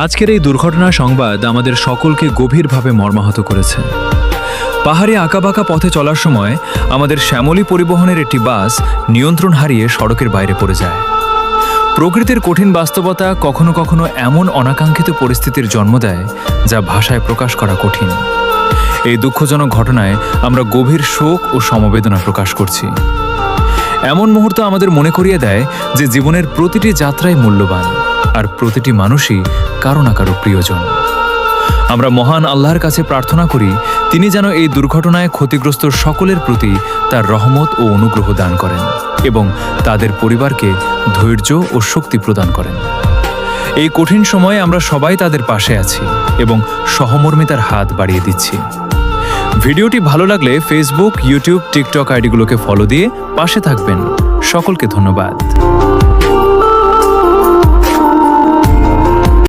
আজকের এই দুর্ঘটনার সংবাদ আমাদের সকলকে গভীরভাবে মর্মাহত করেছে। পাহাড়ে আঁকাবাঁকা পথে চলার সময় আমাদের শ্যামলী পরিবহনের একটি বাস নিয়ন্ত্রণ হারিয়ে সড়কের বাইরে পড়ে যায়। প্রকৃতির কঠিন বাস্তবতা কখনো কখনো এমন অনাকাঙ্ক্ষিত পরিস্থিতির জন্ম দেয় যা ভাষায় প্রকাশ করা কঠিন। এই দুঃখজনক ঘটনায় আমরা গভীর শোক ও সমবেদনা প্রকাশ করছি। এমন মুহূর্ত আমাদের মনে করিয়ে দেয় যে জীবনের প্রতিটি যাত্রাই মূল্যবান, আর প্রতিটি মানুষই কারো না কারো প্রিয়জন। আমরা মহান আল্লাহর কাছে প্রার্থনা করি তিনি যেন এই দুর্ঘটনায় ক্ষতিগ্রস্ত সকলের প্রতি তার রহমত ও অনুগ্রহ দান করেন এবং তাদের পরিবারকে ধৈর্য ও শক্তি প্রদান করেন। এই কঠিন সময়ে আমরা সবাই তাদের পাশে আছি এবং সহমর্মিতার হাত বাড়িয়ে দিচ্ছি। ভিডিওটি ভালো লাগলে ফেসবুক, ইউটিউব, টিকটক আইডিগুলোকে ফলো দিয়ে পাশে থাকবেন। সকলকে ধন্যবাদ।